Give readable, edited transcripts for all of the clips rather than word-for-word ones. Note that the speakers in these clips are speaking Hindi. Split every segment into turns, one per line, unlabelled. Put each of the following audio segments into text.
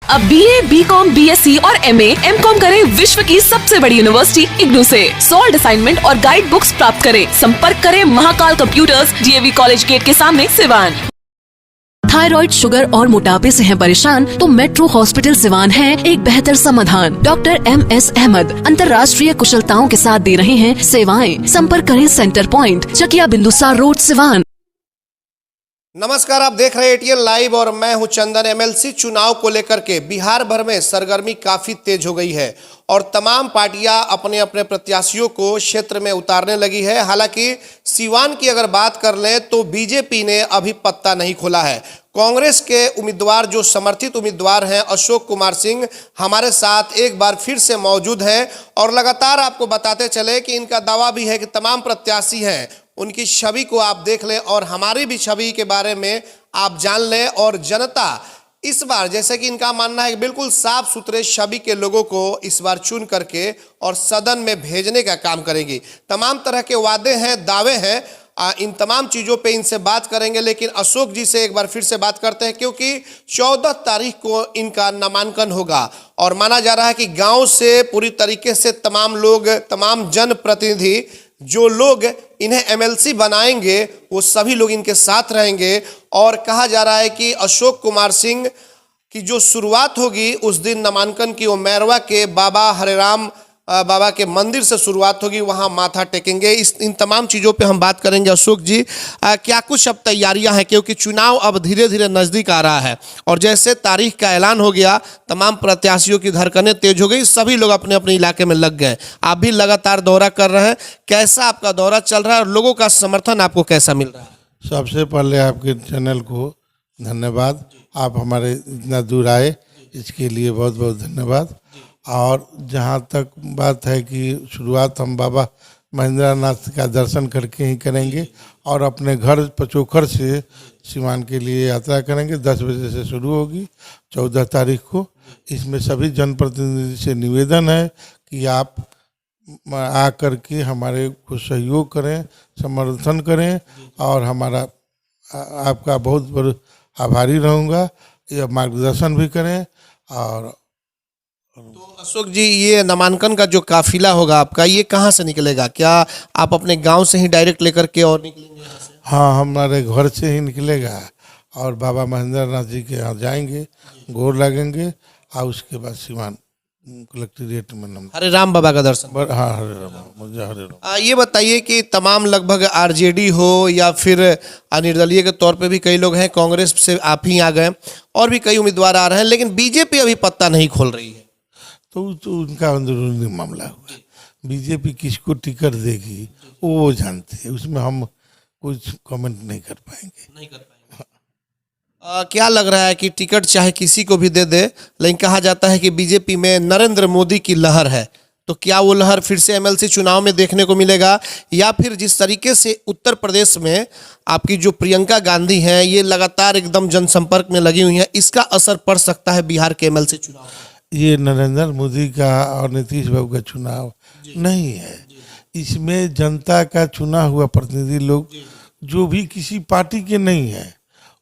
अब BA, BCom, BSc और MA, MCom करें विश्व की सबसे बड़ी यूनिवर्सिटी इग्नू से। सॉल्ड असाइनमेंट और गाइड बुक्स प्राप्त करें। संपर्क करें Mahakal computers, DAV college gate के सामने, सिवान। थायराइड, शुगर और मोटापे से हैं परेशान तो मेट्रो हॉस्पिटल सिवान है एक बेहतर समाधान। डॉक्टर MS अहमद अंतर्राष्ट्रीय कुशलताओं के साथ दे रहे हैं सेवाएं। संपर्क करें centre point, Chakiya Bindusar road, Siwan.
नमस्कार, आप देख रहे हैं ATN लाइव और मैं हूं चंदन। MLC चुनाव को लेकर के बिहार भर में सरगर्मी काफी तेज हो गई है और तमाम पार्टियां अपने अपने प्रत्याशियों को क्षेत्र में उतारने लगी है। हालांकि सिवान की अगर बात कर लें तो बीजेपी ने अभी पत्ता नहीं खोला है। कांग्रेस के उम्मीदवार, जो समर्थित उम्मीदवार हैं अशोक कुमार सिंह, हमारे साथ एक बार फिर से मौजूद हैं और लगातार आपको बताते चले कि इनका दावा भी है कि तमाम प्रत्याशी हैं उनकी छवि को आप देख लें और हमारी भी छवि के बारे में आप जान लें। और जनता इस बार, जैसे कि इनका मानना है कि बिल्कुल साफ सुथरे छवि के लोगों को इस बार चुन करके और सदन में भेजने का काम करेगी। तमाम तरह के वादे हैं, दावे हैं, इन तमाम चीज़ों पे इनसे बात करेंगे। लेकिन अशोक जी से एक बार फिर से बात करते हैं क्योंकि 14 तारीख को इनका नामांकन होगा और माना जा रहा है कि गांव से पूरी तरीके से तमाम लोग, तमाम जनप्रतिनिधि, जो लोग इन्हें MLC बनाएंगे वो सभी लोग इनके साथ रहेंगे। और कहा जा रहा है कि अशोक कुमार सिंह की जो शुरुआत होगी उस दिन नामांकन की, वो मैरवा के बाबा हरेराम बाबा के मंदिर से शुरुआत होगी, वहां माथा टेकेंगे। इन तमाम चीज़ों पे हम बात करेंगे। अशोक जी, क्या कुछ अब तैयारियां हैं, क्योंकि चुनाव अब धीरे धीरे नज़दीक आ रहा है और जैसे तारीख का ऐलान हो गया तमाम प्रत्याशियों की धड़कनें तेज हो गई, सभी लोग अपने अपने इलाके में लग गए। आप भी लगातार दौरा कर रहे हैं, कैसा आपका दौरा चल रहा है और लोगों का समर्थन आपको कैसा मिल रहा है?
सबसे पहले आपके चैनल को धन्यवाद, आप हमारे इतना दूर आए इसके लिए बहुत बहुत धन्यवाद। और जहाँ तक बात है कि शुरुआत हम बाबा महेंद्रनाथ का दर्शन करके ही करेंगे और अपने घर पचोखर से सिवान के लिए यात्रा करेंगे। 10 बजे से शुरू होगी 14 तारीख को। इसमें सभी जनप्रतिनिधि से निवेदन है कि आप आ करके हमारे को सहयोग करें, समर्थन करें और हमारा आपका बहुत बड़ा आभारी रहूँगा। यह मार्गदर्शन भी करें। और
तो अशोक जी, ये नामांकन का जो काफिला होगा आपका, ये कहाँ से निकलेगा? क्या आप अपने गांव से ही डायरेक्ट लेकर के और निकलेंगे यहाँ से?
हाँ, हमारे घर से ही निकलेगा और बाबा महेंद्रनाथ जी के यहाँ जाएंगे, गोर लगेंगे और उसके बाद सिवान कलेक्ट्रेट में
हरे राम बाबा का दर्शन।
हाँ, हरे राम।
ये बताइए कि तमाम लगभग RJD हो या फिर निर्दलीय के तौर पे भी कई लोग हैं, कांग्रेस से आप ही आ गए और भी कई उम्मीदवार आ रहे हैं, लेकिन बीजेपी अभी पत्ता नहीं खोल रही है।
तो उनका अंदरूनी मामला हुआ। बीजेपी किसको टिकट देगी वो जानते हैं, उसमें हम कुछ कमेंट नहीं कर पाएंगे।
क्या लग रहा है कि टिकट चाहे किसी को भी दे दे, लेकिन कहा जाता है कि बीजेपी में नरेंद्र मोदी की लहर है, तो क्या वो लहर फिर से MLC चुनाव में देखने को मिलेगा? या फिर जिस तरीके से उत्तर प्रदेश में आपकी जो प्रियंका गांधी हैं, ये लगातार एकदम जनसंपर्क में लगी हुई हैं, इसका असर पड़ सकता है बिहार के MLC चुनाव?
ये नरेंद्र मोदी का और नीतीश बाबू का चुनाव नहीं है। इसमें जनता का चुना हुआ प्रतिनिधि लोग जो भी किसी पार्टी के नहीं है,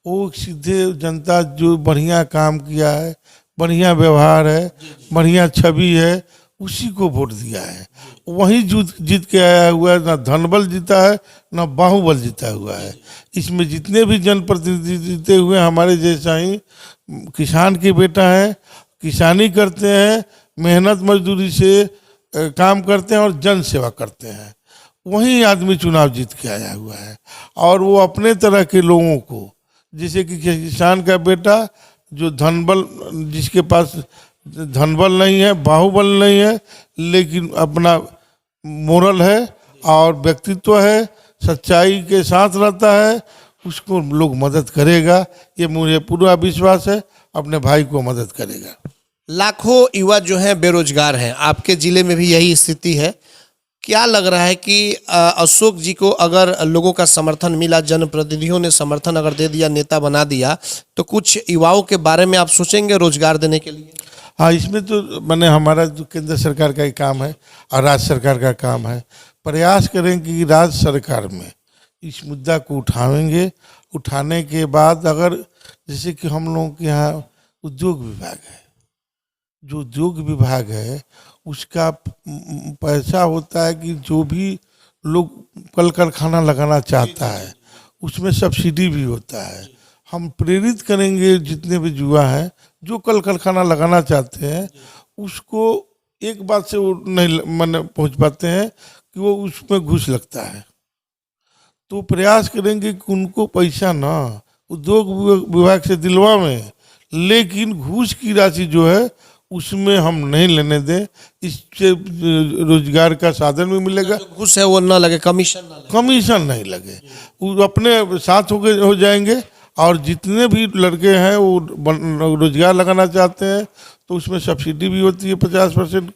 वो सीधे जनता जो बढ़िया काम किया है, बढ़िया व्यवहार है, बढ़िया छवि है, उसी को वोट दिया है। वही जीत के आया हुआ है। ना धनबल जीता है ना बाहुबल जीता हुआ है। इसमें जितने भी जनप्रतिनिधि जीते हुए हमारे जैसा ही किसान के बेटा है, किसानी करते हैं, मेहनत मजदूरी से काम करते हैं और जन सेवा करते हैं, वही आदमी चुनाव जीत के आया हुआ है। और वो अपने तरह के लोगों को, जैसे कि किसान का बेटा जो धनबल, जिसके पास धनबल नहीं है, बाहुबल नहीं है, लेकिन अपना मोरल है और व्यक्तित्व है, सच्चाई के साथ रहता है, उसको लोग मदद करेगा। ये मुझे पूरा विश्वास है, अपने भाई को मदद करेगा।
लाखों युवा जो हैं बेरोजगार हैं, आपके जिले में भी यही स्थिति है। क्या लग रहा है कि अशोक जी को अगर लोगों का समर्थन मिला, जनप्रतिनिधियों ने समर्थन अगर दे दिया, नेता बना दिया, तो कुछ युवाओं के बारे में आप सोचेंगे रोजगार देने के लिए?
हाँ, इसमें तो मैंने हमारा जो केंद्र सरकार का ही काम है और राज्य सरकार का काम है, प्रयास करेंगे कि राज्य सरकार में इस मुद्दा को उठाएंगे। उठाने के बाद अगर जैसे कि हम लोगों के यहाँ उद्योग विभाग है, जो उद्योग विभाग है उसका पैसा होता है कि जो भी लोग कल कारखाना लगाना चाहता है उसमें सब्सिडी भी होता है। हम प्रेरित करेंगे जितने भी युवा हैं जो कल कारखाना लगाना चाहते हैं, उसको एक बात से वो नहीं मन पहुंच पाते हैं कि वो उसमें घुस लगता है। तो प्रयास करेंगे कि उनको पैसा ना उद्योग विभाग से दिलवाएं, लेकिन घूस की राशि जो है उसमें हम नहीं लेने दें। इससे रोजगार का साधन भी मिलेगा,
जो घूस है वो ना लगे, कमीशन ना लगे।
कमीशन नहीं लगे, वो अपने साथ हो जाएंगे। और जितने भी लड़के हैं वो रोजगार लगाना चाहते हैं तो उसमें सब्सिडी भी होती है 50%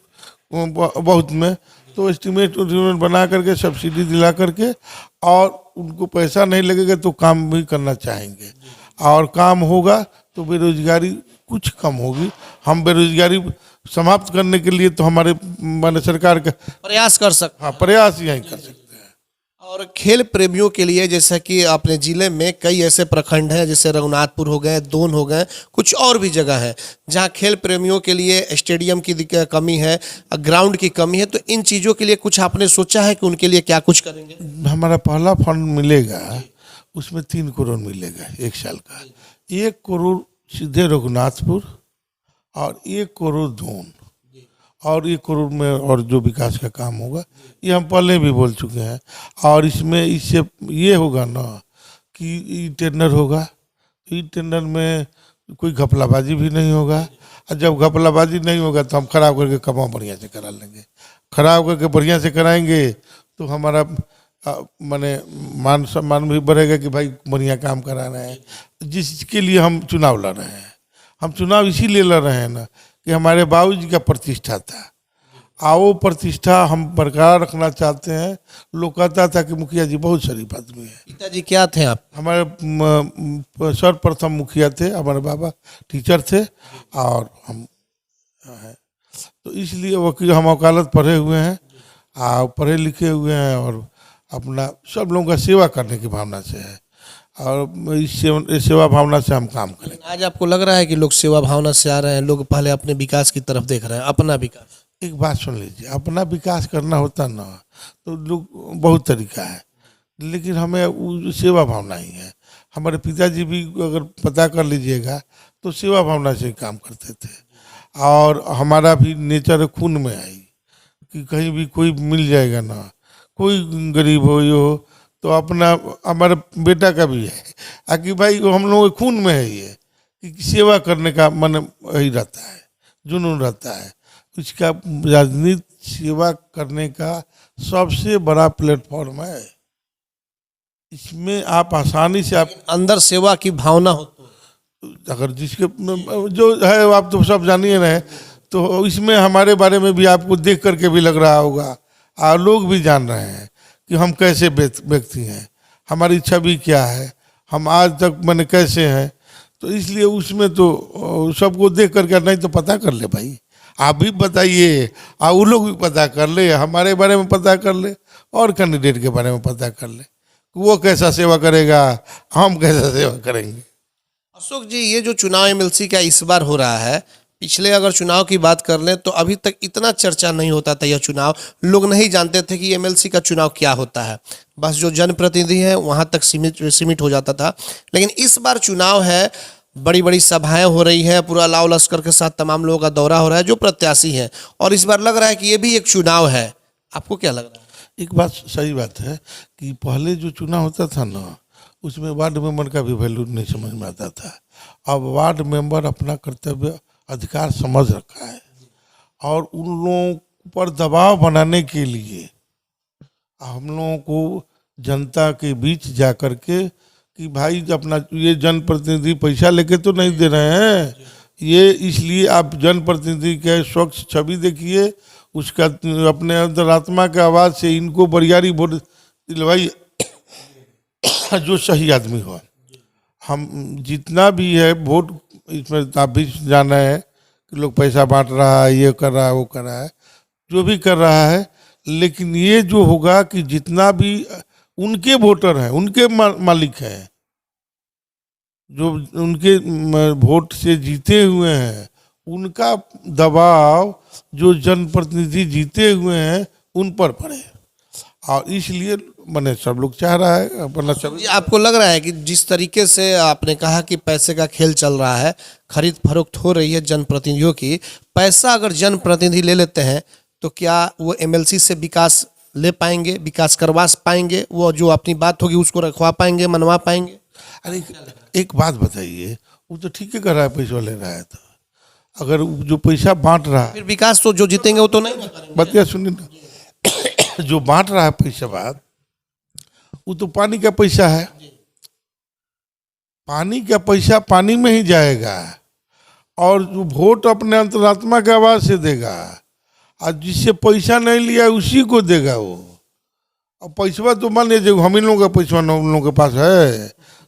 बहुत में। तो एस्टीमेट बना करके सब्सिडी दिला करके और उनको पैसा नहीं लगेगा तो काम भी करना चाहेंगे, और काम होगा तो बेरोजगारी कुछ कम होगी। हम बेरोजगारी समाप्त करने के लिए तो हमारे माने सरकार का
प्रयास कर सकते हैं।
हाँ प्रयास यही कर सकते हैं।
और खेल प्रेमियों के लिए जैसा कि अपने जिले में कई ऐसे प्रखंड हैं, जैसे रघुनाथपुर हो गए, दोन हो गए, कुछ और भी जगह है जहां खेल प्रेमियों के लिए स्टेडियम की कमी है, ग्राउंड की कमी है। तो इन चीज़ों के लिए कुछ आपने सोचा है कि उनके लिए क्या कुछ करेंगे?
हमारा पहला फंड मिलेगा उसमें 3 करोड़ मिलेगा 1 साल का। 1 करोड़ सीधे रघुनाथपुर और 1 करोड़ दोन, और 1 करोड़ में और जो विकास का काम होगा ये हम पहले भी बोल चुके हैं। और इसमें इससे ये होगा ना कि ई टेंडर होगा, ई टेंडर में कोई घपलाबाजी भी नहीं होगा। और जब घपलाबाजी नहीं होगा तो हम खराब करके कमा बढ़िया से करा लेंगे। खराब करके बढ़िया से कराएंगे तो हमारा माने मान सम्मान भी बढ़ेगा कि भाई बढ़िया काम करा रहे हैं। जिसके लिए हम चुनाव लड़ रहे हैं, हम चुनाव इसीलिए लड़ रहे हैं ना कि हमारे बाबूजी का प्रतिष्ठा था, वो प्रतिष्ठा हम बरकरार रखना चाहते हैं। लोग कहता था कि मुखिया जी बहुत शरीफ आदमी है।
पिताजी क्या थे आप?
हमारे सर्वप्रथम मुखिया थे, हमारे बाबा टीचर थे और हम हैं। तो इसलिए वकील हम वकालत पढ़े हुए हैं, पढ़े लिखे हुए हैं और अपना सब लोगों का सेवा करने की भावना से है, और इस सेवा भावना से हम काम करेंगे।
आज आपको लग रहा है कि लोग सेवा भावना से आ रहे हैं, लोग पहले अपने विकास की तरफ देख रहे हैं, अपना विकास?
एक बात सुन लीजिए, अपना विकास करना होता ना तो लोग बहुत तरीका है, लेकिन हमें सेवा भावना ही है। हमारे पिताजी भी अगर पता कर लीजिएगा तो सेवा भावना से काम करते थे, और हमारा भी नेचर खून में आई कि कहीं भी कोई मिल जाएगा ना, कोई गरीब हो ये हो तो अपना, हमारे बेटा का भी है कि भाई हम लोगों के खून में है ये कि सेवा करने का मन यही रहता है, जुनून रहता है। इसका राजनीति सेवा करने का सबसे बड़ा प्लेटफॉर्म है। इसमें आप आसानी से आप
अंदर सेवा की भावना हो तो
अगर जिसके जो है आप तो सब जानिए रहे, तो इसमें हमारे बारे में भी आपको देख करके भी लग रहा होगा, और लोग भी जान रहे हैं कि हम कैसे व्यक्ति हैं, हमारी छवि क्या है, हम आज तक मैंने कैसे हैं। तो इसलिए उसमें तो सबको देख करके नहीं तो पता कर ले भाई, आप भी बताइए और वो लोग भी पता कर ले, हमारे बारे में पता कर ले और कैंडिडेट के बारे में पता कर ले, वो कैसा सेवा करेगा, हम कैसा सेवा करेंगे।
अशोक जी, ये जो चुनाव एमएलसी का इस बार हो रहा है, पिछले अगर चुनाव की बात कर लें तो अभी तक इतना चर्चा नहीं होता था। यह चुनाव लोग नहीं जानते थे कि एमएलसी का चुनाव क्या होता है, बस जो जनप्रतिनिधि हैं वहां तक सीमित हो जाता था। लेकिन इस बार चुनाव है, बड़ी बड़ी सभाएं हो रही है, पूरा लाव लश्कर के साथ तमाम लोगों का दौरा हो रहा है जो प्रत्याशी हैं, और इस बार लग रहा है कि ये भी एक चुनाव है। आपको क्या लग रहा है?
एक बात सही बात है कि पहले जो चुनाव होता था ना उसमें वार्ड मेंबर का भी वैल्यू नहीं समझ में आता था। अब वार्ड मेंबर अपना कर्तव्य अधिकार समझ रखा है, और उन लोगों पर दबाव बनाने के लिए हम लोगों को जनता के बीच जा कर के कि भाई अपना ये जनप्रतिनिधि पैसा लेके तो नहीं दे रहे हैं, ये इसलिए आप जनप्रतिनिधि के स्वच्छ छवि देखिए, उसका अपने अंतरात्मा के आवाज़ से इनको बरियारी वोट दिलवाई जो सही आदमी हो। हम जितना भी है वोट, इसमें आप भी जाना है कि लोग पैसा बांट रहा है, ये कर रहा है, वो कर रहा है, जो भी कर रहा है, लेकिन ये जो होगा कि जितना भी उनके वोटर हैं, उनके मालिक हैं, जो उनके वोट से जीते हुए हैं, उनका दबाव जो जनप्रतिनिधि जीते हुए हैं उन पर पड़े, और इसलिए मैंने सब लोग चाह रहा है अपना सब।
जी, आपको लग रहा है कि जिस तरीके से आपने कहा कि पैसे का खेल चल रहा है, खरीद फरोख्त हो रही है जनप्रतिनिधियों की, पैसा अगर जनप्रतिनिधि ले लेते हैं तो क्या वो एमएलसी से विकास ले पाएंगे, विकास करवा पाएंगे, वो जो अपनी बात होगी उसको रखवा पाएंगे, मनवा पाएंगे?
अरे एक बात बताइए, वो तो ठीक है कर रहा है, पैसा ले रहा है, तो अगर जो पैसा बांट रहा है,
फिर विकास तो जो जीतेंगे वो तो नहीं करेंगे।
बतिया सुनिए ना, जो बांट रहा है पैसा बात, वो तो पानी का पैसा है, पानी का पैसा पानी में ही जाएगा, और जो वोट अपने अंतरात्मा के आवाज से देगा, और जिससे पैसा नहीं लिया उसी को देगा वो। और पैसा तो मान लीजिए हम इन लोगों का पैसा उन लोगों के पास है,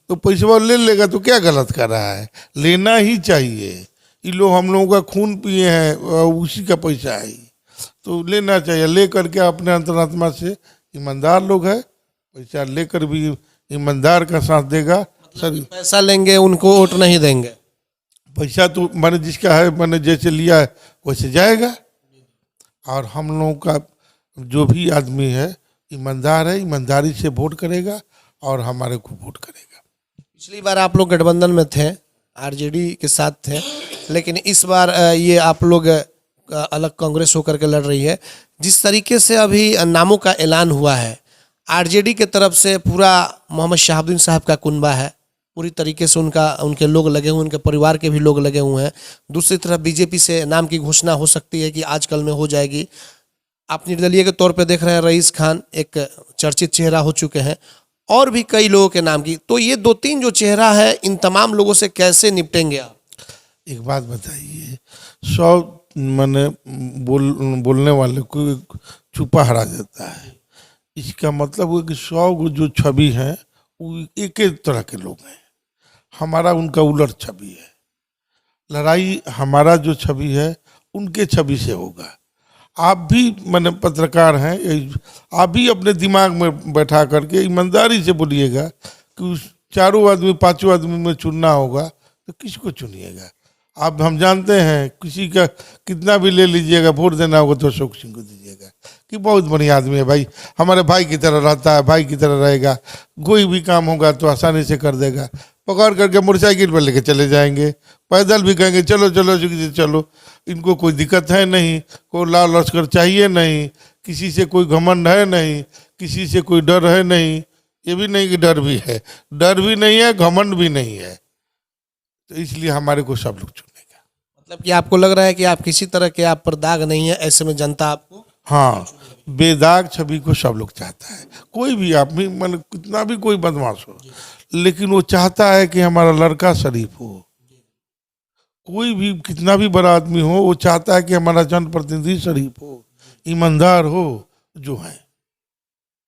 तो पैसा ले लेगा तो क्या गलत कर रहा है, लेना ही चाहिए। ये लोग हम लोगों का खून पिए हैं, उसी का पैसा है, तो लेना चाहिए। ले करके अपने अंतरात्मा से, ईमानदार लोग है, पैसा लेकर भी ईमानदार का साथ देगा। सर
पैसा लेंगे उनको वोट नहीं देंगे।
पैसा तो मैंने जिसका है, मैंने जैसे लिया है वैसे जाएगा, और हम लोगों का जो भी आदमी है ईमानदार है, ईमानदारी से वोट करेगा और हमारे को वोट करेगा।
पिछली बार आप लोग गठबंधन में थे, आरजेडी के साथ थे, लेकिन इस बार ये आप लोग अलग कांग्रेस होकर के लड़ रही है। जिस तरीके से अभी नामों का ऐलान हुआ है, आरजेडी के तरफ से पूरा मोहम्मद शहाबुद्दीन साहब का कुनबा है, पूरी तरीके से उनके लोग लगे हुए, उनके परिवार के भी लोग लगे हुए हैं। दूसरी तरफ बीजेपी से नाम की घोषणा हो सकती है कि आजकल में हो जाएगी। आप निर्दलीय के तौर पे देख रहे हैं, रईस खान एक चर्चित चेहरा हो चुके हैं, और भी कई लोगों के नाम की। तो ये 2-3 जो चेहरा है, इन तमाम लोगों से कैसे निपटेंगे आप?
एक बात बताइए, 100 मैंने बोलने वाले को छुपा हरा जाता है, इसका मतलब है कि 100 जो छवि हैं वो एक एक तरह के लोग हैं। हमारा उनका उलट छवि है, लड़ाई हमारा जो छवि है उनके छवि से होगा। आप भी मैंने पत्रकार हैं, आप भी अपने दिमाग में बैठा करके ईमानदारी से बोलिएगा कि उस 4 आदमी 5 आदमी में चुनना होगा तो किसको चुनिएगा? आप हम जानते हैं, किसी का कितना भी ले लीजिएगा, वोट देना होगा तो अशोक सिंह को दीजिएगा कि बहुत बढ़िया आदमी है भाई, हमारे भाई की तरह रहता है, भाई की तरह रहेगा, कोई भी काम होगा तो आसानी से कर देगा। पकड़ करके मोटरसाइकिल पर लेके चले जाएंगे, पैदल भी कहेंगे चलो चलो चलो, इनको कोई दिक्कत है नहीं, कोई लाल लश्कर चाहिए नहीं, किसी से कोई घमंड है नहीं, किसी से कोई डर है नहीं। ये भी नहीं कि डर भी है, डर भी नहीं है, घमंड भी नहीं है, तो इसलिए हमारे को सब लोग चुनेगा।
मतलब कि आपको लग रहा है कि आप किसी तरह के आप पर दाग नहीं है, ऐसे में जनता आपको,
हाँ, बेदाग छवि को सब लोग चाहता है। कोई भी आप भी मन कितना भी कोई बदमाश हो, लेकिन वो चाहता है कि हमारा लड़का शरीफ हो। कोई भी कितना भी बड़ा आदमी हो, वो चाहता है कि हमारा जनप्रतिनिधि शरीफ हो, ईमानदार हो, जो है,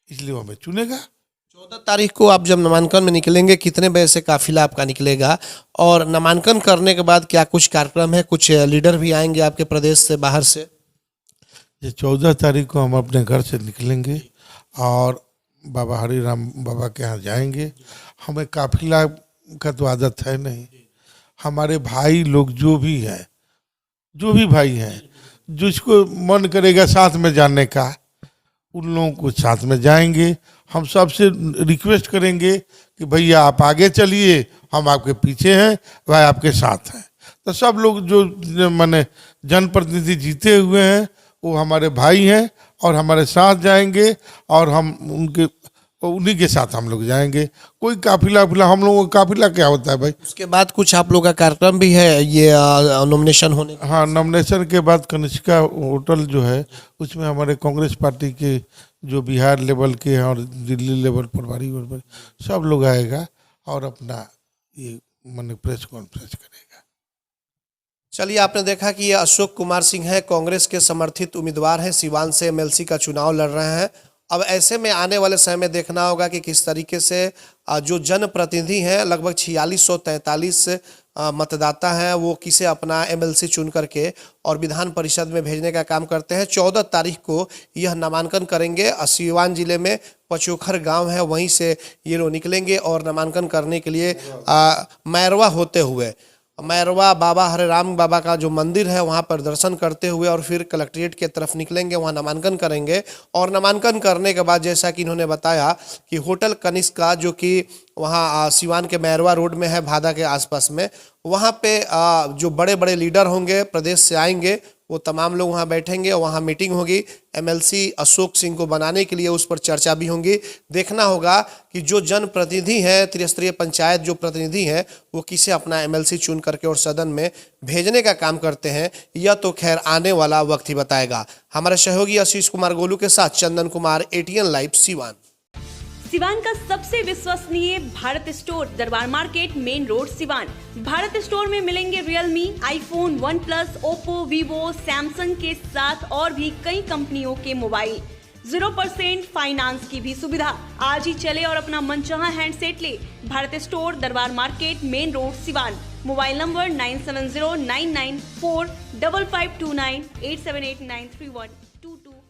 इसलिए वो हमें चुनेगा।
14 तारीख को आप जब नामांकन में निकलेंगे, कितने बजे से काफिला आपका निकलेगा? और नामांकन करने के बाद क्या कुछ कार्यक्रम है? कुछ लीडर भी आएंगे आपके प्रदेश से, बाहर से?
ये 14 तारीख को हम अपने घर से निकलेंगे और बाबा हरिराम बाबा के यहाँ जाएंगे। हमें काफिला का तो आदत है नहीं, हमारे भाई लोग जो भी हैं, जो भी भाई हैं, जिसको मन करेगा साथ में जाने का, उन लोगों को साथ में जाएंगे। हम सबसे रिक्वेस्ट करेंगे कि भैया आप आगे चलिए, हम आपके पीछे हैं, वह आपके साथ हैं। तो सब लोग जो माने जनप्रतिनिधि जीते हुए हैं वो हमारे भाई हैं और हमारे साथ जाएंगे, और हम उन्हीं के साथ हम लोग जाएंगे। कोई काफिला हम लोगों का काफिला क्या होता है भाई?
उसके बाद कुछ आप लोग का कार्यक्रम भी है ये नॉमिनेशन होने का?
हाँ, नॉमिनेशन के बाद कनिष्का होटल जो है उसमें हमारे कांग्रेस पार्टी के जो बिहार लेवल के हैं और दिल्ली लेवल प्रभारी सब लोग आएगा और अपना ये मैंने प्रेस कॉन्फ्रेंस करेगा।
चलिए, आपने देखा कि ये अशोक कुमार सिंह है, कांग्रेस के समर्थित उम्मीदवार हैं, सिवान से एमएलसी का चुनाव लड़ रहे हैं। अब ऐसे में आने वाले समय में देखना होगा कि किस तरीके से जो जनप्रतिनिधि हैं, लगभग 4643 मतदाता हैं, वो किसे अपना एमएलसी चुन करके और विधान परिषद में भेजने का काम करते हैं। 14 तारीख को यह नामांकन करेंगे। सिवान जिले में पचोखर गांव है, वहीं से ये लोग निकलेंगे और नामांकन करने के लिए मैरवा होते हुए मैरवा बाबा हरे राम बाबा का जो मंदिर है वहाँ पर दर्शन करते हुए और फिर कलेक्ट्रेट की तरफ निकलेंगे, वहाँ नामांकन करेंगे। और नामांकन करने के बाद जैसा कि इन्होंने बताया कि होटल कनिष्क का जो कि वहाँ सिवान के मैरवा रोड में है, भादा के आसपास में, वहाँ पे जो बड़े बड़े लीडर होंगे प्रदेश से आएंगे वो तमाम लोग वहाँ बैठेंगे और वहाँ मीटिंग होगी। एमएलसी अशोक सिंह को बनाने के लिए उस पर चर्चा भी होंगी। देखना होगा कि जो जनप्रतिनिधि हैं, त्रिस्तरीय पंचायत जो प्रतिनिधि हैं, वो किसे अपना एमएलसी चुन करके और सदन में भेजने का काम करते हैं, यह तो खैर आने वाला वक्त ही बताएगा। हमारे सहयोगी आशीष कुमार गोलू के साथ चंदन कुमार, एटीएन लाइव, सिवान।
सिवान का सबसे विश्वसनीय भारत स्टोर, दरबार market, main road, Siwan. Bharat store में मिलेंगे Realme, iPhone, OnePlus, Oppo, Vivo, Samsung के साथ और भी कई कंपनियों के मोबाइल। 0% फाइनेंस की भी सुविधा। आज ही चले और अपना मनचाहा हैंडसेट ले। भारत स्टोर, दरबार market, main road, Siwan. Mobile number 9709945529 878931222।